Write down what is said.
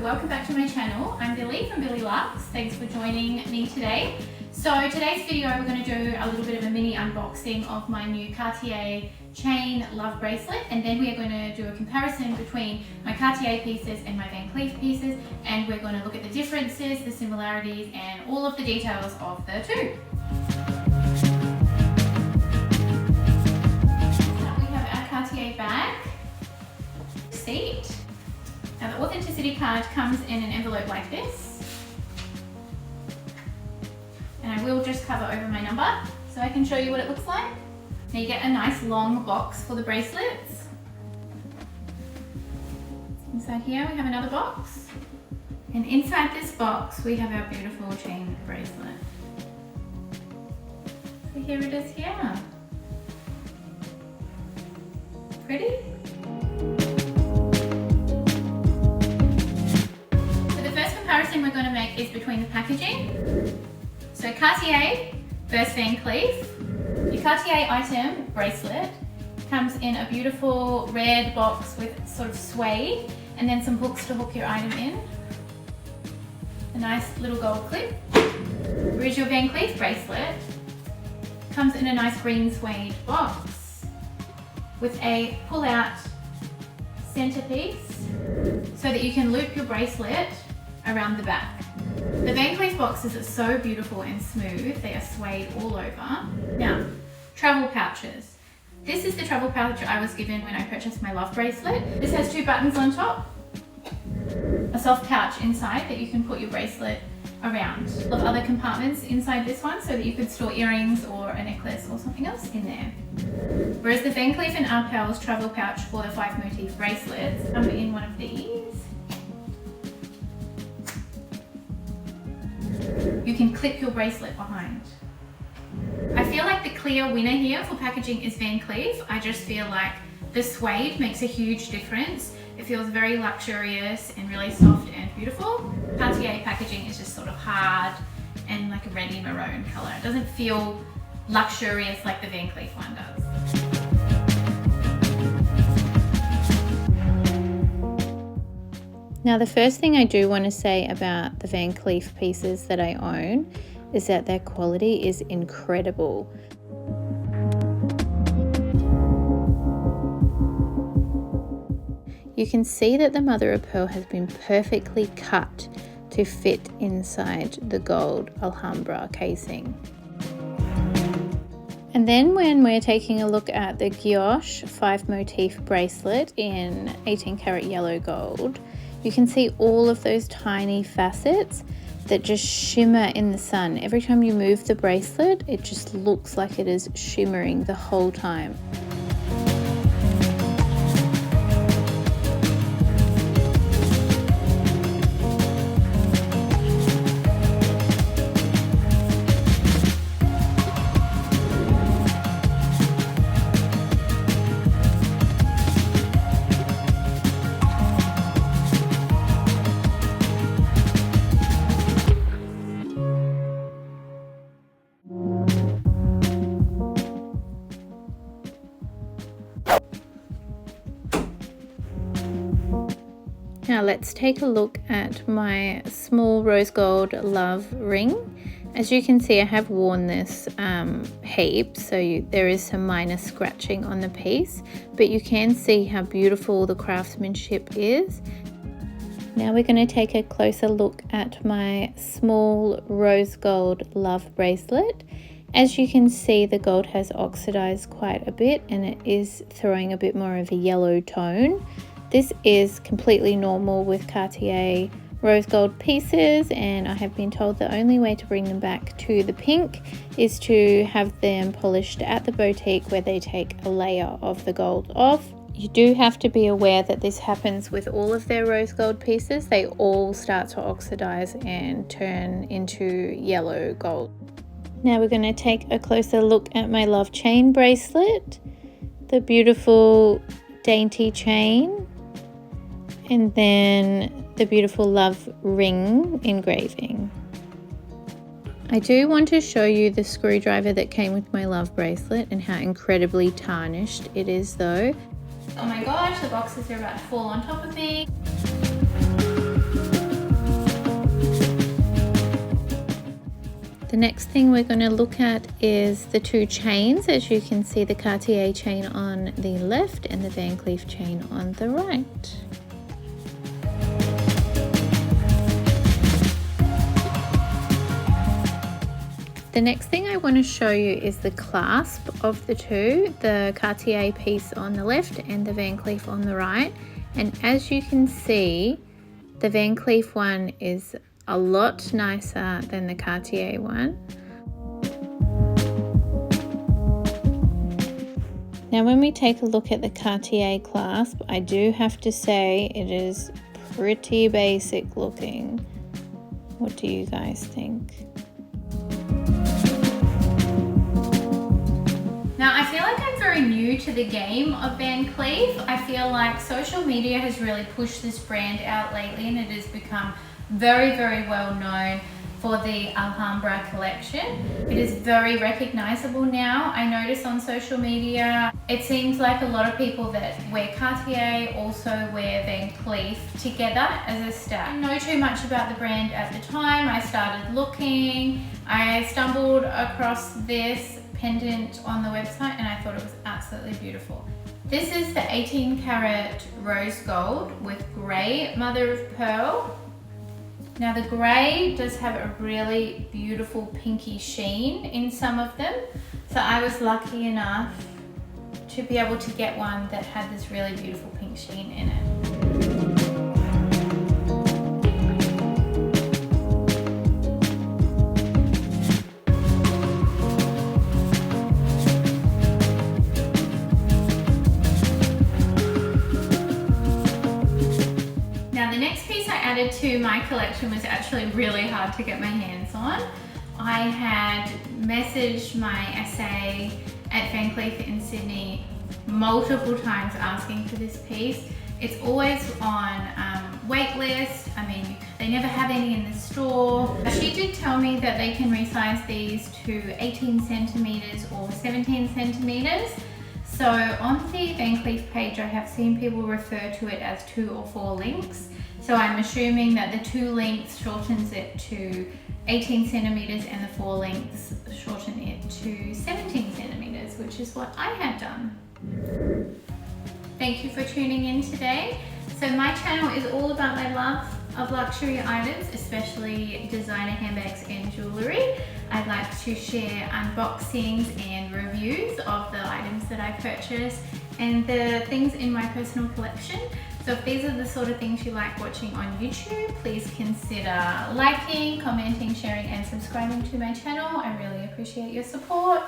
welcome back to my channel. I'm Billy from Billy Lux. Thanks for joining me today. So today's video we're going to do a little bit of a mini unboxing of my new Cartier chain love bracelet, and then we are going to do a comparison between my Cartier pieces and my Van Cleef pieces, and we're going to look at the differences, the similarities and all of the details of the two. So we have our Cartier bag, receipt. Now the authenticity card comes in an envelope like this, and I will just cover over my number so I can show you what it looks like. Now you get a nice long box for the bracelets. Inside here we have another box, and inside this box we have our beautiful chain bracelet. So here it is here. Pretty? We're going to make is between the packaging. So Cartier versus Van Cleef. Your Cartier item bracelet comes in a beautiful red box with sort of suede and then some hooks to hook your item in. A nice little gold clip. Whereas your Van Cleef bracelet comes in a nice green suede box with a pull-out centerpiece so that you can loop your bracelet around the back. The Van Cleef boxes are so beautiful and smooth. They are suede all over. Now, travel pouches. This is the travel pouch I was given when I purchased my love bracelet. This has two buttons on top, a soft pouch inside that you can put your bracelet around. Of other compartments inside this one so that you could store earrings or a necklace or something else in there. Whereas the Van Cleef and Arpels travel pouch for the 5 motif bracelets come in one of these. You can clip your bracelet behind. I feel like the clear winner here for packaging is Van Cleef. I just feel like the suede makes a huge difference. It feels very luxurious and really soft and beautiful. Cartier packaging is just sort of hard and like a reddy maroon color. It doesn't feel luxurious like the Van Cleef one does. Now the first thing I do want to say about the Van Cleef pieces that I own is that their quality is incredible. You can see that the mother of pearl has been perfectly cut to fit inside the gold Alhambra casing. And then when we're taking a look at the Guilloche 5 motif bracelet in 18 karat yellow gold, you can see all of those tiny facets that just shimmer in the sun. Every time you move the bracelet, it just looks like it is shimmering the whole time. Now let's take a look at my small rose gold love ring. As you can see, I have worn this heaps, so there is some minor scratching on the piece, but you can see how beautiful the craftsmanship is. Now we're going to take a closer look at my small rose gold love bracelet. As you can see, the gold has oxidized quite a bit and it is throwing a bit more of a yellow tone. This is completely normal with Cartier rose gold pieces, and I have been told the only way to bring them back to the pink is to have them polished at the boutique where they take a layer of the gold off. You do have to be aware that this happens with all of their rose gold pieces. They all start to oxidize and turn into yellow gold. Now we're going to take a closer look at my love chain bracelet, the beautiful dainty chain, and then the beautiful love ring engraving. I do want to show you the screwdriver that came with my love bracelet and how incredibly tarnished it is though. Oh my gosh, the boxes are about to fall on top of me. The next thing we're going to look at is the two chains. As you can see, the Cartier chain on the left and the Van Cleef chain on the right. The next thing I want to show you is the clasp of the two, the Cartier piece on the left and the Van Cleef on the right. And as you can see, the Van Cleef one is a lot nicer than the Cartier one. Now when we take a look at the Cartier clasp, I do have to say it is pretty basic looking. What do you guys think? Now, I feel like I'm very new to the game of Van Cleef. I feel like social media has really pushed this brand out lately, and it has become very, very well known for the Alhambra collection. It is very recognizable now. I notice on social media, it seems like a lot of people that wear Cartier also wear Van Cleef together as a stack. I didn't know too much about the brand at the time. I started looking. I stumbled across this pendant on the website and I thought it was absolutely beautiful. This is the 18 karat rose gold with grey mother of pearl. Now the grey does have a really beautiful pinky sheen in some of them. So I was lucky enough to be able to get one that had this really beautiful pink sheen in it. To my collection was actually really hard to get my hands on. I had messaged my SA at Van Cleef in Sydney multiple times asking for this piece. It's always on wait list. I mean, they never have any in the store. She did tell me that they can resize these to 18 centimeters or 17 centimeters. So on the Van Cleef page, I have seen people refer to it as 2 or 4 links. So I'm assuming that the 2 lengths shortens it to 18 centimeters and the 4 lengths shorten it to 17 centimeters, which is what I had done. Thank you for tuning in today. So my channel is all about my love of luxury items, especially designer handbags and jewellery. I like to share unboxings and reviews of the items that I purchase and the things in my personal collection. So if these are the sort of things you like watching on YouTube, please consider liking, commenting, sharing and subscribing to my channel. I really appreciate your support.